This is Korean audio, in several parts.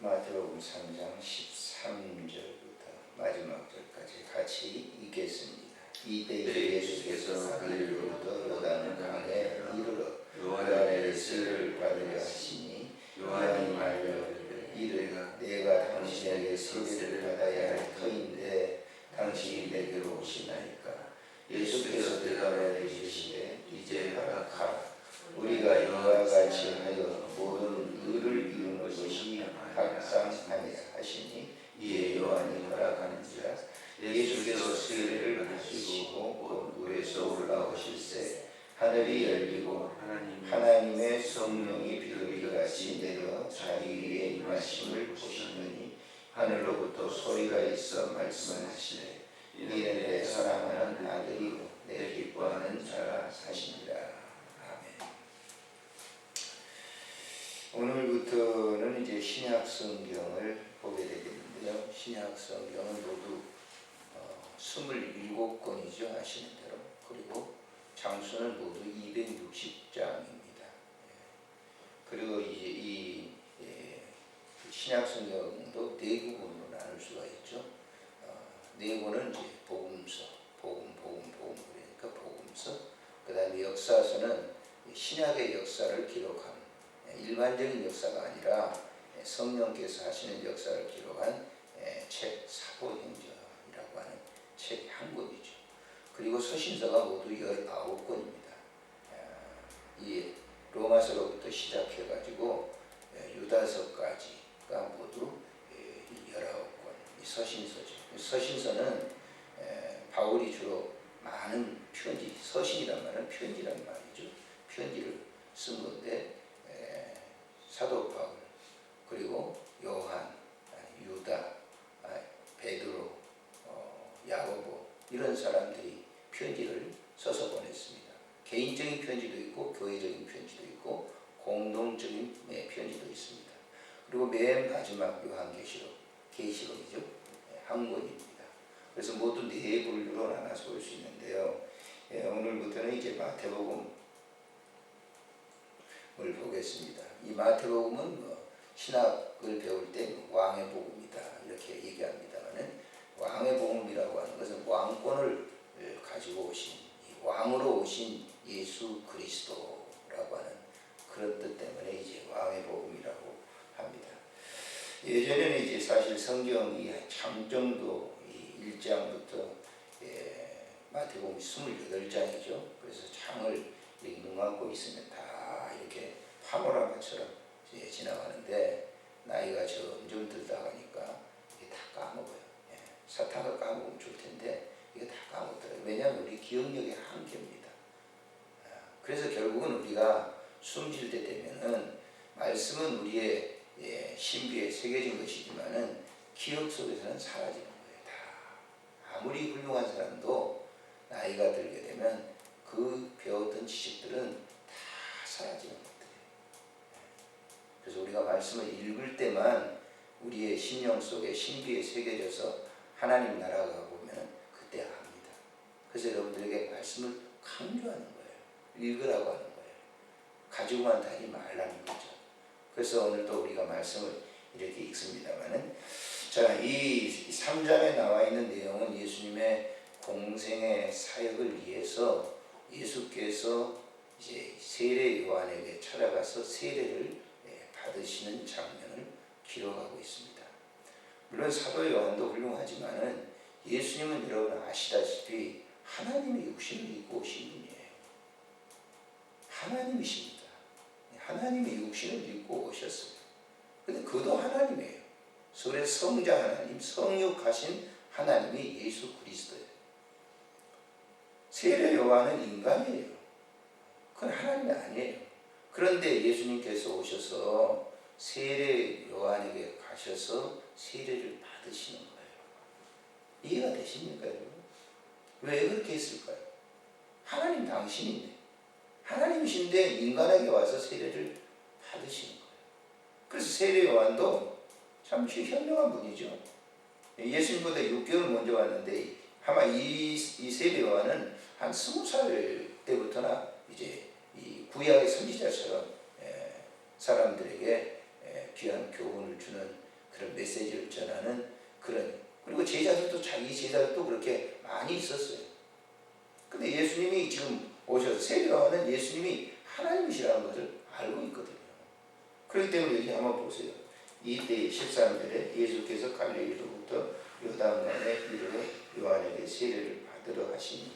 마태복음 3장 13절부터 마지막 절까지 같이 읽겠습니다. 이때 예수께서 갈릴리로부터 요단 강에 이르러 요한의 세례를 받으려 하시니 요한이 말하기를 이르되 내가 당신에게 세례를 받아야 할 터인데 당신이 내게로 오시나이까. 예수께서 대답하여 이르시되 이제 가라. 우리가 이와 같이 하여 모든 의를 이루는 것이 합당하니라 하시니 이에 요한이 허락하는지라. 예수께서 세례를 받으시고 곧 물에서 올라오실새 하늘이 열리고 하나님의 성령이 비둘기같이 내려 자기 위에 임하심을 보시느니 하늘로부터 소리가 있어 말씀하시되 이는 내 사랑하는 아들이요 내 기뻐하는 자라 하시니라. 오늘부터는 이제 신약 성경을 보게 되겠는데요. 신약 성경은 모두 27권이죠. 아시는 대로. 그리고 장수는 모두 260장입니다. 그리고 이제 이 신약 성경도 네 부분으로 나눌 수가 있죠. 네 권은 이제 복음서, 복음 그러니까 복음서. 그다음에 역사서는 신약의 역사를 기록한 일반적인 역사가 아니라 성령께서 하시는 역사를 기록한 책 사도행전이라고 하는 책 한 권이죠. 그리고 서신서가 모두 19권입니다. 이 로마서로부터 시작해가지고 유다서까지가 모두 19권 이 서신서죠. 서신서는 바울이 주로 많은 편지, 서신이란 말은 편지란 말이죠. 편지를 쓴 건데 사도 바울, 그리고 요한, 유다, 베드로, 야고보 이런 사람들이 편지를 써서 보냈습니다. 개인적인 편지도 있고 교회적인 편지도 있고 공동적인 편지도 있습니다. 그리고 맨 마지막 요한계시록, 계시록이죠. 한 권입니다. 그래서 모두 네 분류로 나눠서 볼 수 있는데요. 오늘부터는 이제 마태복음을 보겠습니다. 이 마태복음은 신학을 배울 때 왕의 복음이다 이렇게 얘기합니다만은 왕의 복음이라고 하는 것은 왕권을 가지고 오신 왕으로 오신 예수 그리스도라고 하는 그런 뜻 때문에 이제 왕의 복음이라고 합니다. 예전에는 이제 사실 성경이 장정도 1장부터 마태복음이 28장이죠. 그래서 장을 눈 감고 있으면 다 이렇게 파노라마처럼 지나가는데 나이가 점점 들다 가니까 이게 다 까먹어요. 사탕을 까먹으면 좋을 텐데 이게 다 까먹더라고요. 왜냐하면 우리 기억력이 한계입니다. 그래서 결국은 우리가 숨쉴 때 되면은 말씀은 우리의 신비에 새겨진 것이지만은 기억 속에서는 사라지는 거예요. 다 아무리 훌륭한 사람도 나이가 들게 되면 그 배웠던 지식들은 다 사라지는 것들이에요. 그래서 우리가 말씀을 읽을 때만 우리의 심령 속에 신비에 새겨져서 하나님 나라가 보면 그때 압니다. 그래서 여러분들에게 말씀을 강조하는 거예요. 읽으라고 하는 거예요. 가지고만 다니지 말라는 거죠. 그래서 오늘 또 우리가 말씀을 이렇게 읽습니다만은 자, 이 3장에 나와 있는 내용은 예수님의 공생의 사역을 위해서 예수께서 이제 세례 요한에게 찾아가서 세례를 받으시는 장면을 기록하고 있습니다. 물론 사도 요한도 훌륭하지만은 예수님은 여러분 아시다시피 하나님의 육신을 입고 오신 분이에요. 하나님이십니다. 하나님의 육신을 입고 오셨어요. 근데 그도 하나님이에요. 그래서 성자 하나님, 성육하신 하나님이 예수 그리스도예요. 세례 요한은 인간이에요. 그건 하나님이 아니에요. 그런데 예수님께서 오셔서 세례 요한에게 가셔서 세례를 받으시는 거예요. 이해가 되십니까, 여러분? 왜 그렇게 했을까요? 하나님 당신인데, 하나님이신데 인간에게 와서 세례를 받으시는 거예요. 그래서 세례 요한도 참 현명한 분이죠. 예수님보다 6개월 먼저 왔는데 아마 이 세례 요한은 한 20살 때부터나 이제 이 구약의 선지자처럼 사람들에게 귀한 교훈을 주는 메시지를 전하는 그런, 그리고 제자들도 자기 제자들도 그렇게 많이 있었어요. 근데 예수님이 지금 오셔서 세례요한은 예수님이 하나님이시라는 것을 알고 있거든요. 그렇기 때문에 여기 한번 보세요. 이때 13절에 예수께서 갈릴리로부터 요단강에 이르러 요한에게 세례를 받으러 하시니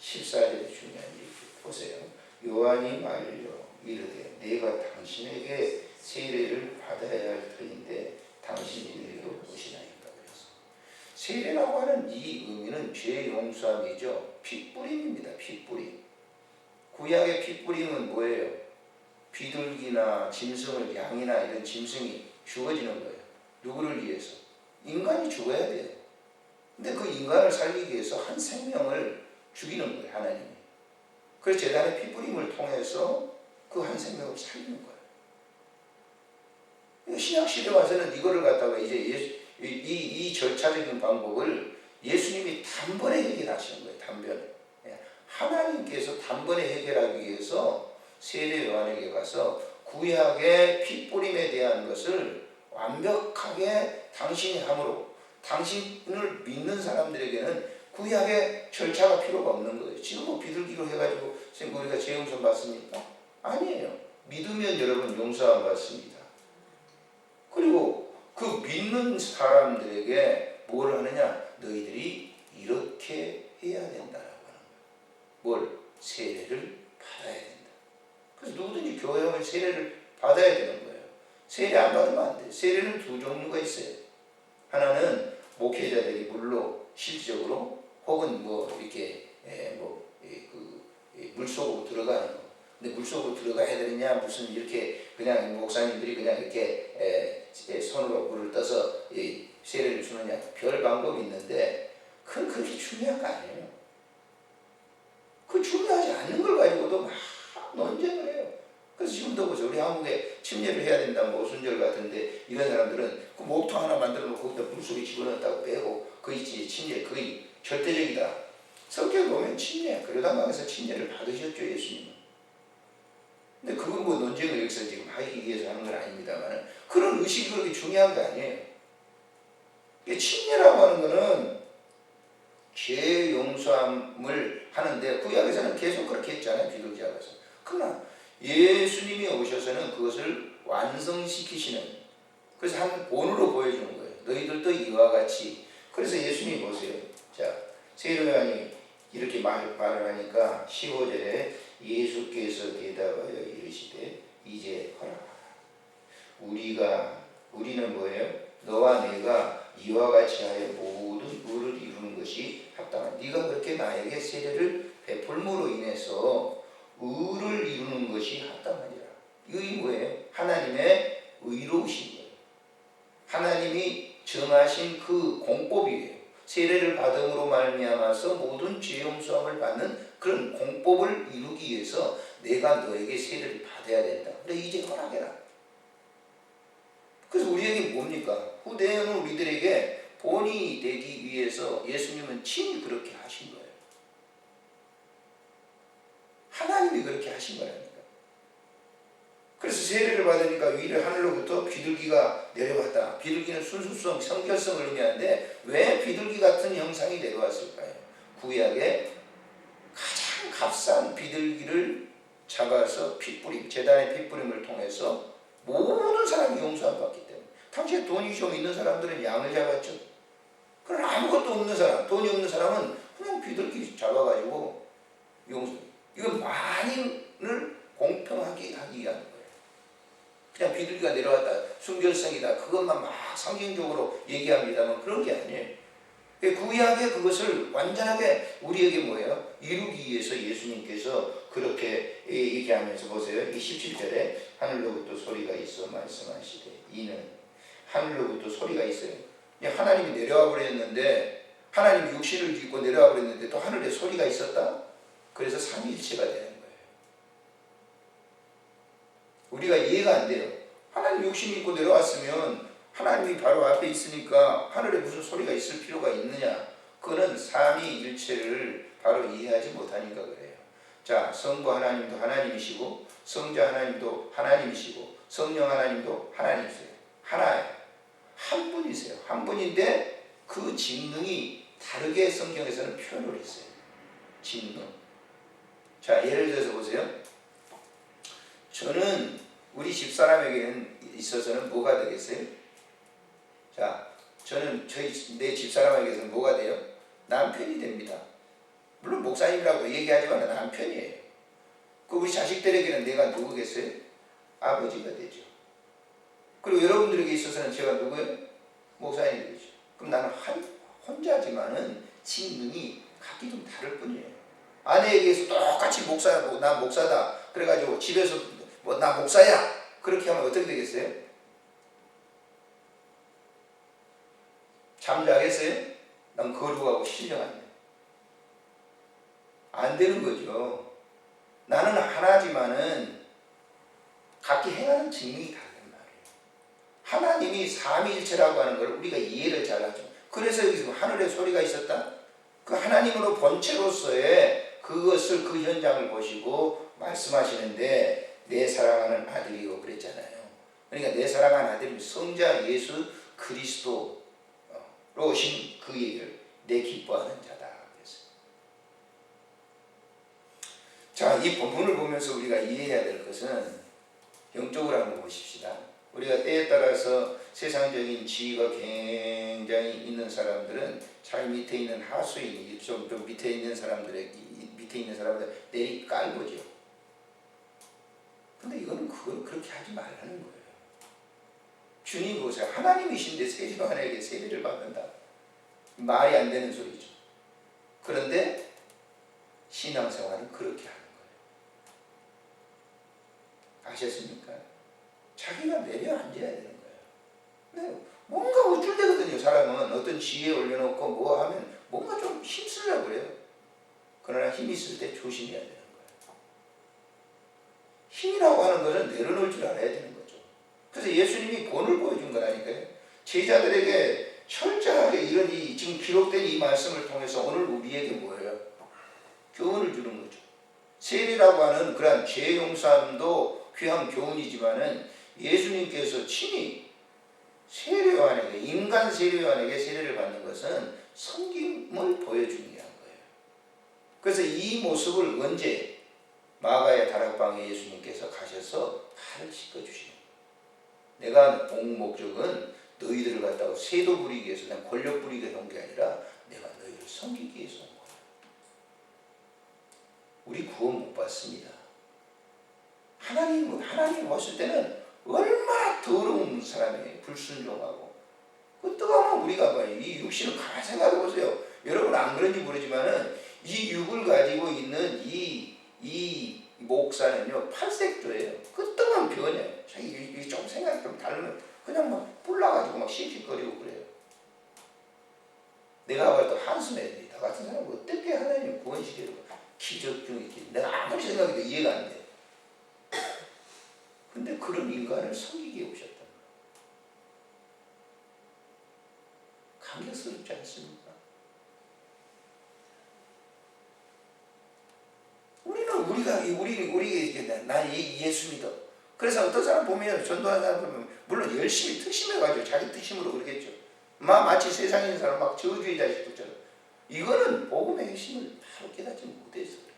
14절에 중요한 얘기 보세요. 요한이 말려 이르되 내가 당신에게 세례를 받아야 할 터인데 당신이 내게로 오시나이까. 그래서 세례라고 하는 이 의미는 죄 용서함이죠. 핏뿌림입니다. 핏뿌림. 구약의 핏뿌림은 뭐예요? 비둘기나 짐승을, 양이나 이런 짐승이 죽어지는 거예요. 누구를 위해서? 인간이 죽어야 돼요. 근데 그 인간을 살리기 위해서 한 생명을 죽이는 거예요, 하나님이. 그래서 제단의 핏뿌림을 통해서 그 한 생명을 살리는 거예요. 신약시대에 와서는 이거를 갖다가 이제 이 절차적인 방법을 예수님이 단번에 해결하시는 거예요. 단번에. 하나님께서 단번에 해결하기 위해서 세례 요한에게 가서 구약의 핏뿌림에 대한 것을 완벽하게 당신이 함으로, 당신을 믿는 사람들에게는 구약의 절차가 필요가 없는 거예요. 지금 뭐 비둘기로 해가지고 지금 우리가 죄 용서 받습니까? 아니에요. 믿으면 여러분 용서함 받습니다. 그리고 그 믿는 사람들에게 뭘 하느냐? 너희들이 이렇게 해야 된다라고 하는 거예요. 뭘? 세례를 받아야 된다. 그래서 누구든지 교회 오면 세례를 받아야 되는 거예요. 세례 안 받으면 안 돼요. 세례는 두 종류가 있어요. 하나는 목회자들이 물로 실질적으로 혹은 뭐 이렇게 물속으로 들어가는 거. 근데 물속으로 들어가야 되느냐, 무슨 이렇게 그냥 목사님들이 그냥 이렇게 손으로 물을 떠서 세례를 주느냐, 별 방법이 있는데 그건 그렇게 중요한 거 아니에요. 그 중요하지 않는 걸 가지고도 막 논쟁을 해요. 그래서 지금도 보세요. 우리 한국에 침례를 해야 된다, 뭐 오순절 같은데 이런 사람들은 그 목통 하나 만들어 놓고 거기다 물속에 집어넣었다고 빼고 거의 침례 거의 절대적이다. 성경에 보면 침례, 그러다방에서 침례를 받으셨죠, 예수님은. 근데 그건 뭐 논쟁을 여기서 지금 하기 위해서 하는 건 아닙니다만 그런 의식이 그렇게 중요한 거 아니에요. 침례라고 하는 거는 죄 용서함을 하는데 구약에서는 계속 그렇게 했잖아요. 비둘기 잡아서. 그러나 예수님이 오셔서는 그것을 완성시키시는, 그래서 한 본으로 보여주는 거예요. 너희들도 이와 같이. 그래서 예수님이 보세요. 자, 세례 요한이 이렇게 말을 하니까 15절에 예수께서 대답하여 이르시되 이제 허락하라. 우리는 뭐예요? 너와 내가 이와 같이 하여 모든 의를 이루는 것이 합당한. 네가 그렇게 나에게 세례를 베풀므로 인해서 의를 이루는 것이 합당하니라. 이게 뭐예요? 하나님의 의로우신 거예요. 하나님이 정하신 그 공법이에요. 세례를 받음으로 말미암아서 모든 죄 용서함을 받는 그런 공법을 이루기 위해서 내가 너에게 세례를 받아야 된다. 그래 이제 허락해라. 그래서 우리에게 뭡니까? 후대에는 우리들에게 본이 되기 위해서 예수님은 친히 그렇게 하신 거예요. 하나님이 그렇게 하신 거라니까. 그래서 세례를 받으니까 위를 하늘로부터 비둘기가 내려왔다. 비둘기는 순수성, 성결성을 의미하는데 왜 비둘기 같은 형상이 내려왔을까요? 구약에 가장 값싼 비둘기를 잡아서 핏뿌림, 제단의 핏뿌림을 통해서 모든 사람이 용서함 받기 때문에. 당시에 돈이 좀 있는 사람들은 양을 잡았죠. 그러나 아무것도 없는 사람, 돈이 없는 사람은 그냥 비둘기 잡아가지고 용서. 이건 만인을 공평하게 하기 위한 거예요. 그냥 비둘기가 내려왔다, 순결성이다, 그것만 막 상징적으로 얘기합니다만 그런 게 아니에요. 구약의 그것을 완전하게 우리에게 뭐예요? 이루기 위해서 예수님께서 그렇게 얘기하면서 보세요. 이 17절에 하늘로부터 소리가 있어 말씀하시되 이는 하늘로부터 소리가 있어요. 하나님이 내려와 버렸는데, 하나님이 육신을 입고 내려와 버렸는데 또 하늘에 소리가 있었다? 그래서 삼위일체가 되는 거예요. 우리가 이해가 안 돼요. 하나님 육신을 입고 내려왔으면 하나님이 바로 앞에 있으니까 하늘에 무슨 소리가 있을 필요가 있느냐? 그거는 삼위일체를 바로 이해하지 못하니까 그래요. 자, 성부 하나님도 하나님이시고 성자 하나님도 하나님이시고 성령 하나님도 하나님이세요. 하나예요. 한 분이세요. 분이세요. 한 분인데 그 직능이 다르게 성경에서는 표현을 했어요. 직능. 자, 예를 들어서 보세요. 저는 우리 집사람에게는 있어서는 뭐가 되겠어요? 자, 저는 내 집사람에게서는 뭐가 돼요? 남편이 됩니다. 물론 목사님이라고 얘기하지만 남편이에요. 그 우리 자식들에게는 내가 누구겠어요? 아버지가 되죠. 그리고 여러분들에게 있어서는 제가 누구예요? 목사님이 되죠. 그럼 나는 혼자지만은 직능이 각기 좀 다를 뿐이에요. 아내에게서 똑같이 목사야, 나 목사다. 그래가지고 집에서 뭐 나 목사야. 그렇게 하면 어떻게 되겠어요? 잠자겠어요? 난 거룩하고 신령한데. 안 되는 거죠. 나는 하나지만은 각기 행하는 직능이 다르단 말이에요. 하나님이 삼위일체라고 하는 걸 우리가 이해를 잘하죠. 그래서 여기서 하늘에 소리가 있었다. 그 하나님으로 본체로서의 그것을 그 현장을 보시고 말씀하시는데 내 사랑하는 아들이요 그랬잖아요. 그러니까 내 사랑하는 아들은 성자 예수 그리스도로 오신 그 얘기를 내 기뻐하는 자다. 그랬어요. 자, 이 본문을 보면서 우리가 이해해야 될 것은 영적으로 한번 보십시다. 우리가 때에 따라서 세상적인 지위가 굉장히 있는 사람들은 자기 밑에 있는 하수인, 좀 밑에 있는 사람들 내리 깔보죠. 근데 이거는 그걸 그렇게 하지 말라는 거예요. 주님 보세요. 하나님이신데 세리로 하나에게 세리를 받는다. 말이 안 되는 소리죠. 그런데 신앙생활은 그렇게 하는 거예요. 아셨습니까? 자기가 내려앉아야 되는 거예요. 뭔가 우쭐대거든요. 사람은 어떤 지혜에 올려놓고 뭐 하면 뭔가 좀 힘쓰려고 그래요. 그러나 힘이 있을 때 조심해야 되는 거예요. 힘이라고 하는 것은 내려놓을 줄 알아야 되는 거죠. 그래서 예수님이 본을 보여준 거라니까요. 제자들에게 철저하게 이런 지금 기록된 이 말씀을 통해서 오늘 우리에게 뭐예요? 교훈을 주는 거죠. 세례라고 하는 그러한 죄 용서함도 귀한 교훈이지만은 예수님께서 친히 세례요한에게, 인간 세례요한에게 세례를 받는 것은 섬김을 보여주는 게 한 거예요. 그래서 이 모습을 언제 마가의 다락방에 예수님께서 가셔서 발을 씻겨주시는 거예요. 내가 온 목적은 너희들을 갖다가 세도 부리기 위해서, 난 권력 부리기 위해서 온 게 아니라 내가 너희를 섬기기 위해서 온 거예요. 우리 구원 못 받습니다. 하나님 봤을 때는 얼마나 더러운 사람이에요. 불순종하고. 어떡하면 우리가 이 육신을 가만히 생각해 보세요. 여러분 안 그런지 모르지만은 이 육을 가지고 있는 이 목사는요, 팔색조예요. 어떡하면 변해요. 자기 좀 생각이 좀 다르면 그냥 막 불나가지고 막 씩씩거리고 그래요. 내가 봐도 한숨해야 돼. 나 같은 사람은 어떻게 하나님 구원시키려고 기적 중에 내가 아무리 생각해도 이해가 안 돼. 근데 그런 인간을 섬기기에 오셨다. 감격스럽지 않습니까? 우리 난 예수 믿어. 그래서 어떤 사람 보면, 전도하는 사람 보면 물론 열심히 특심해가지고 자기 특심으로 그러겠죠. 마치 세상에 있는 사람 막 저주의 자식들처럼. 이거는 복음의 핵심을 바로 깨닫지 못해서 그래요.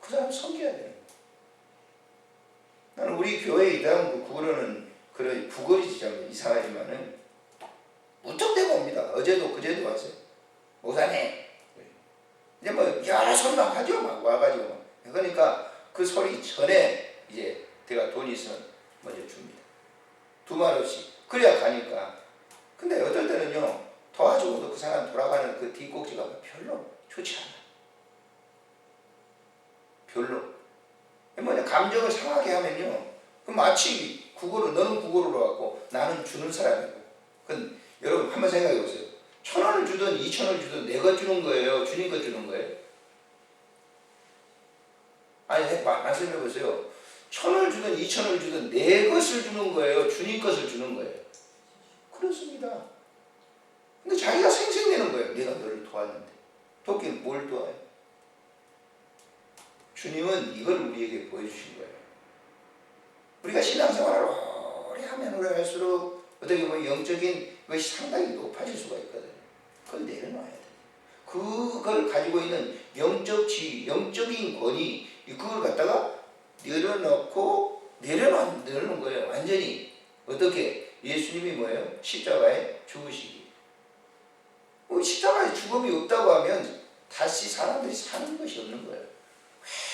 그 사람 섬겨야 되는 거예요. 나는 우리 교회 이당 구로는 그런 구걸이 좀 이상하지만은 무턱대고 옵니다. 어제도 그제도 왔어요. 목사님, 이제 뭐 여러 소리 막 하죠. 막 와가지고 막. 그러니까 그 소리 전에 이제 내가 돈이 있으면 먼저 줍니다. 두 말없이. 그래야 가니까. 근데 어떨 때는요, 도와주고도 그 사람 돌아가는 그 뒷꼭지가 별로 좋지 않아. 별로. 뭐냐, 감정을 상하게 하면요, 마치 너는 국어로 갖고 나는 주는 사람이고. 여러분 한번 생각해 보세요. 1,000원을 주든 2,000원을 주든 내 것 주는 거예요? 주님 것 주는 거예요? 아니, 말씀해 보세요. 1,000원을 주든 2,000원을 주든 내 것을 주는 거예요? 주님 것을 주는 거예요? 그렇습니다. 근데 자기가 생색내는 거예요. 내가 너를 도왔는데. 돕긴 뭘 도와요? 주님은 이걸 우리에게 보여주신 거예요. 우리가 신앙생활을 오래 하면 오래 할수록 어떻게 보면 영적인 것이 상당히 높아질 수가 있거든요. 그걸 내려놔야 돼요. 그걸 가지고 있는 영적 지위, 영적인 권위, 그걸 갖다가 내려놓는 거예요. 완전히. 어떻게? 예수님이 뭐예요? 십자가에 죽으시기. 십자가에 죽음이 없다고 하면 다시 사람들이 사는 것이 없는 거예요.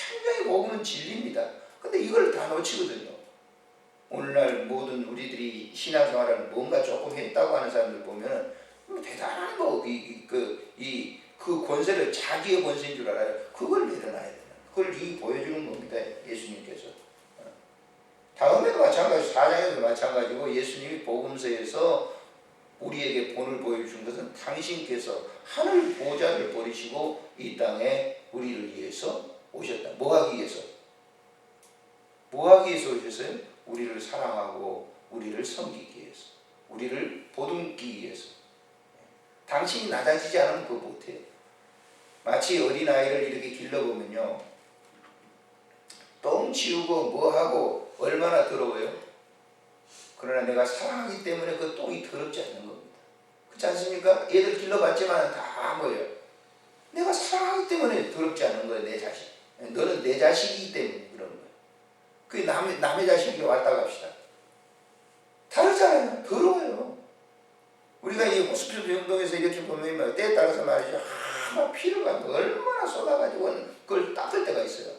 굉장히 복음은 진리입니다. 근데 이걸 다 놓치거든요. 오늘날 모든 우리들이 신앙생활을 뭔가 조금 했다고 하는 사람들 보면은 대단한 그 권세를 자기의 권세인 줄 알아요. 그걸 내려놔야 되는. 그걸 보여주는 겁니다. 예수님께서. 다음에도 마찬가지고 4장에도 마찬가지고 예수님이 복음서에서 우리에게 본을 보여준 것은 당신께서 하늘 보좌를 버리시고 이 땅에 우리를 위해서 오셨다. 뭐 하기 위해서? 뭐 하기 위해서 오셨어요? 우리를 사랑하고 우리를 섬기기 위해서. 우리를 보듬기 위해서. 당신이 낮아지지 않으면 그거 못해요. 마치 어린아이를 이렇게 길러보면요. 똥 치우고 뭐하고 얼마나 더러워요? 그러나 내가 사랑하기 때문에 그 똥이 더럽지 않는 겁니다. 그렇지 않습니까? 얘들 길러봤지만 다 뭐예요? 내가 사랑하기 때문에 더럽지 않은 거예요. 내 자식. 너는 내 자식이기 때문에 그런 거예요. 그 남의 자식이 왔다 갑시다. 다르잖아요. 더러워요. 우리가 이 호스피스 운동에서 이렇게 보면 때에 따라서 말이죠. 막 피를 얼마나 쏟아가지고 그걸 닦을 때가 있어요.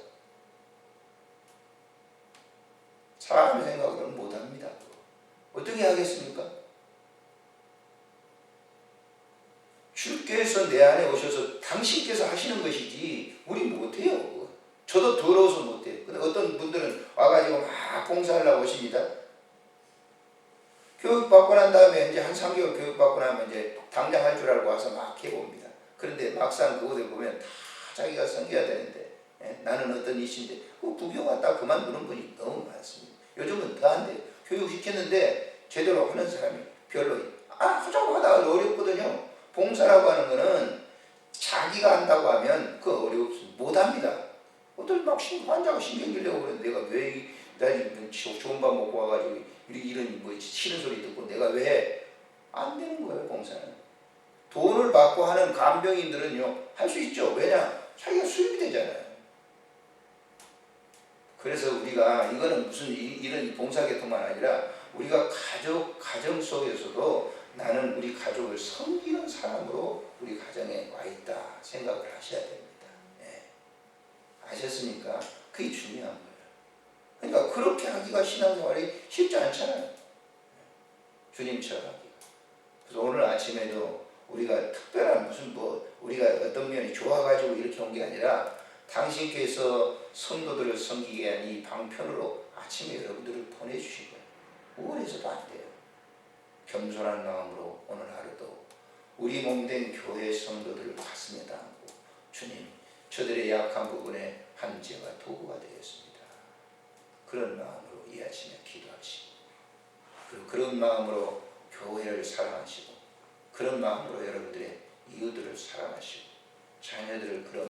사람의 생각으로는 못합니다. 어떻게 하겠습니까? 주께서 내 안에 오셔서 당신께서 하시는 것이지 우리 못해요. 저도 더러워서 못해요. 근데 어떤 분들은 와가지고 막 봉사하려고 오십니다. 교육받고 난 다음에 이제 한 3개월 교육받고 나면 이제 당장 할 줄 알고 와서 막 해봅니다. 그런데 막상 그곳에 보면 다 자기가 섬겨야 되는데 나는 어떤 이신데 구경 왔다 그만두는 분이 너무 많습니다. 요즘은 더 안 돼요. 교육시켰는데 제대로 하는 사람이 별로 하자고 하다가 어렵거든요. 봉사라고 하는 거는 자기가 한다고 하면 그 어렵습니다. 못합니다. 어떤 막 환자가 신경 들려고 그러는데 내가 왜 나 좋은 밥 먹고 와가지고 이런 싫은 소리 듣고 내가 왜 안 되는 거예요. 봉사는 돈을 받고 하는 간병인들은요 할 수 있죠. 왜냐 자기가 수입이 되잖아요. 그래서 우리가 이거는 무슨 이런 봉사계통만 아니라 우리가 가정 속에서도 나는 우리 가족을 섬기는 사람으로 우리 가정에 와 있다 생각을 하셔야 됩니다. 아셨습니까? 그게 중요한 거예요. 그러니까 그렇게 하기가 신앙생활이 쉽지 않잖아요. 주님처럼 하기가. 그래서 오늘 아침에도 우리가 특별한 우리가 어떤 면이 좋아가지고 이렇게 온 게 아니라 당신께서 성도들을 섬기게 위한 이 방편으로 아침에 여러분들을 보내주신 거예요. 우월해서도 안 돼요. 겸손한 마음으로 오늘 하루도 우리 몸된 교회 성도들을 가슴에 담고 주님 저들의 약한 부분에 한죄와 도구가 되었습니다. 그런 마음으로 이 아침에 기도하시고 그리고 그런 마음으로 교회를 사랑하시고 그런 마음으로 여러분들의 이웃들을 사랑하시고 자녀들을 그런